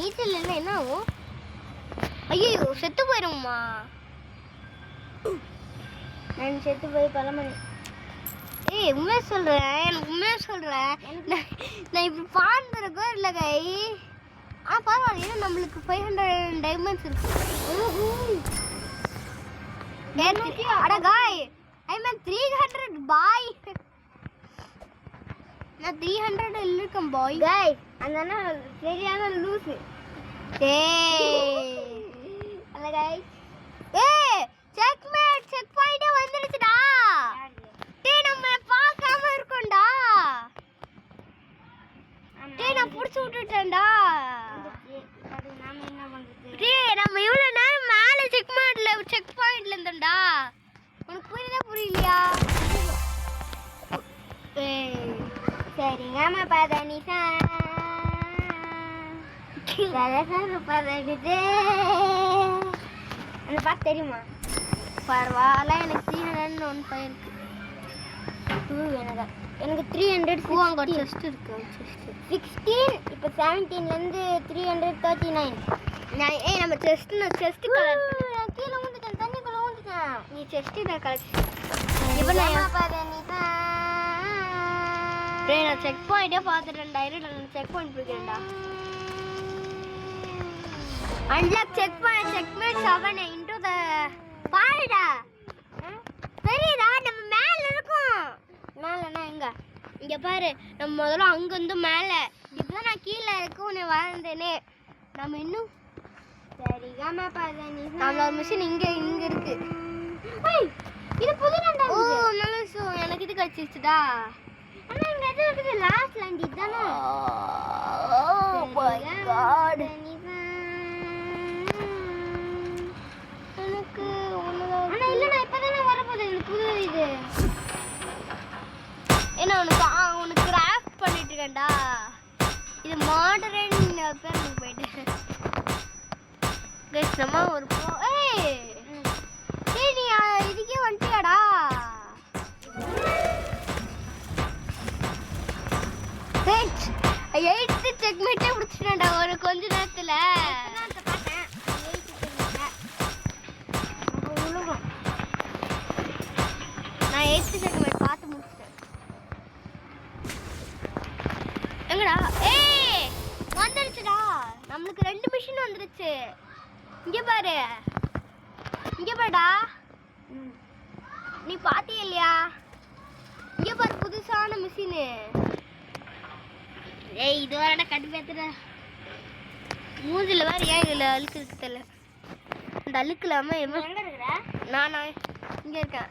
நீச்சல் இல்லை என்ன ஆகும்? ஐயோ செத்து போயிடும்மா. நான் செத்து போய் பல மணி. ஏய் உண்மையாக சொல்கிறேன், எனக்கு உண்மையாக சொல்கிறேன். நான் இப்படி பாடுறக்கோ இல்லை கை. பரவாயில்ல, ஏன்னா நம்மளுக்கு 500 டைமண்ட்ஸ் இருக்கு. அட காய், ஐ மீன் 300 பாய். நான் 300 இருக்கேன் பாய். காய் அந்த சரியான லூசு. அல்ல காய். செக் பாயிண்டே வந்துருச்சுடா. நம்ம பார்க்காம இருக்கோம்டா. நான் புடிச்சு விட்டுட்டேன்டா. நம்ம இவ்வளவு நேரம் மேல செக் பாயிண்ட்ல இருந்தோம்டா. உனக்கு புரியலையா? சரிங்கம்மா பதனிசா அந்த பாட்டு தெரியுமா? பரவாயில்ல, எனக்கு 301 இருக்கு. எனக்கு 300 அங்கே செஸ்ட் இருக்கு. 16 இப்போ 17லேருந்து 339. நம்ம செஸ்ட் கலர் கீழே வந்துட்டேன், தண்ணிக்குள்ளே வந்துட்டேன். நீ செஸ்ட்டு நான் கலெக்ஷன் இப்போ நான் செக் பாயிண்டே பார்த்துட்டேன்டா. நான் செக் பாயிண்ட் பிடிக்கிறேன்டா. Unlock check point checkmate 7 into the பாருடா. தெரியுதா? நம்ம மேலே இருக்கோம். மேலேண்ணா எங்க? இங்கே பாரு, நம்ம முதல்ல அங்கேருந்து மேலே. இப்போ நான் கீழே இருக்கேன், உன்னை வாழ்ந்தேனே. நம்ம இன்னும் சரிகாமா பாரு. நம்மளோட மிஷின் இங்கே இருக்கு. இது புது நண்டா. ஓ நல்ல விஷயம், எனக்கு இது கிடச்சிருச்சுடா. ஆனால் இங்கே எது இருக்குது? லாஸ்ட் லேண்ட் இதுதானே. ஓ மை காட், எனக்கு ஆனால் இல்லைண்ணா, இப்போ தானே வரப்போகுது எனக்கு புது இது. ஏன்னா உனக்கு கிராஃப்ட் பண்ணிட்டு இருக்கேன்டா. இது மாடரன் பேர் போயிட்டு கஷ்டமா ஒரு நீ இதுக்கே வந்துட்டியாடா? எயித்து செக்மேட்டே முடிச்சிட்டேன்டா ஒரு கொஞ்ச நேரத்தில். நான் 8th செக்மேட் பார்த்து முடிச்சிட்டேன். எங்கடா? வந்துருச்சுடா. நம்மளுக்கு 2 மிஷின் வந்துருச்சு. இங்கே பாரு, இங்கே பாருடா. நீ பார்த்தியா இல்லையா? இங்கே பாரு, புதுசான மிஷினு. இது வரடா கடுப்பேத்துற மூஞ்சில் வேறு. ஏன் இதில் அழுக்கு இருக்கு தெரியல. இந்த அழுக்கு இல்லாமல் எங்கே இருக்கிற? நானா இங்கே இருக்கேன்.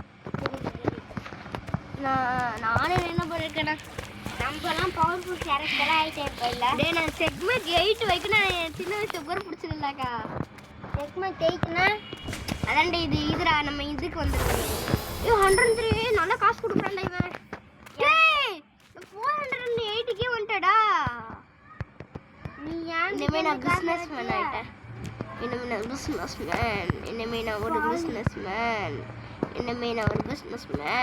நானே என்ன பண்ணிருக்கேண்ணா. நம்மலாம் பவர்ஃபுல் கேரக்டராக ஆகிட்டேன் இப்போ. இல்லை நான் செக்மெண்ட் 8 வைக்க நான் சின்ன வயசு கூட பிடிச்சிடலாக்கா. செக்மெண்ட் 8னா அதான்டா இதுடா. நம்ம இதுக்கு வந்துருக்கு. 103 நல்லா காசு கொடுக்குறான்டா இவன். 408க்கே வந்துட்டடா. நீ ஏன் இனிமே நான் பிஸ்னஸ் மேன் ஆகிட்டேன். இனிமே நான் ஒரு பிஸ்னஸ் மேன்.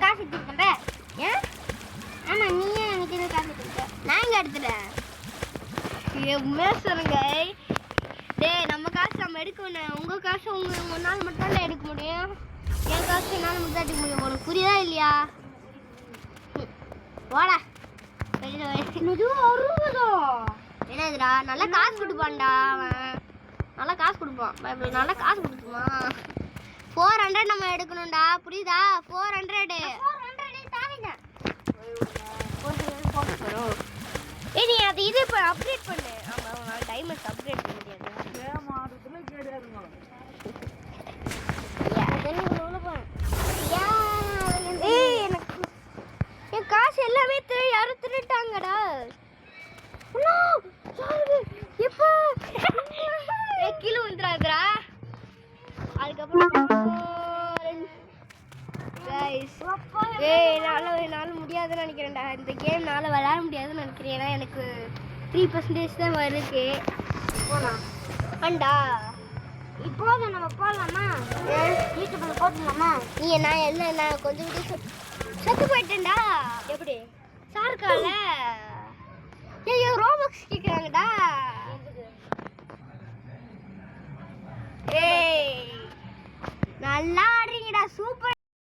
காசு எடுத்துக்கிட்டேன். ஏன்? ஆமாம், நீ ஏன் எனக்கு காசு எடுத்துக்கிட்ட? நான் எங்கே எடுத்துட்டேன்? உண்மையாக சொல்லுங்க. நம்ம காசு நம்ம எடுக்கணும். உங்கள் காசு உங்களால் மட்டும் தான் எடுக்க முடியும். என் காசு என்னால் மட்டும் தான் எடுக்க முடியும். உனக்கு புரியுதா இல்லையா? வாடா என்னதுடா? நல்லா காசு கொடுப்பான்டா அவன். நல்லா காசு கொடுப்பான். நல்லா காசு கொடுத்துருவான். 400 நம்ம எடுக்கணும்டா, புரியுதா? 400 நீ அது இது இப்போ அப்டேட் பண்ணு. ஆமாம், டைமண்ட்ஸ் அப்டேட் பண்ண முடியாது. என் காசு எல்லாமே யாரும் திருட்டாங்கடா. எப்போ கீழே வந்துடாதா? அதுக்கப்புறம் என்னால் முடியாதுன்னு நினைக்கிறேன்டா. இந்த கேம் என்னால் விளையாட முடியாதுன்னு நினைக்கிறேன். ஏன்னா எனக்கு 3% தான் வருது. போலாம் அண்டா. இப்போது நம்ம போகலாமா? யூடியூப்ல போட்டுடலாமா? நீ நான் எல்லாம் நான் கொஞ்சம் செத்து போயிட்டேன்டா. எப்படி சார்க்கால? ஐயோ ரோபக்ஸ் கேக்குறாங்கடா. ஏய் நல்லா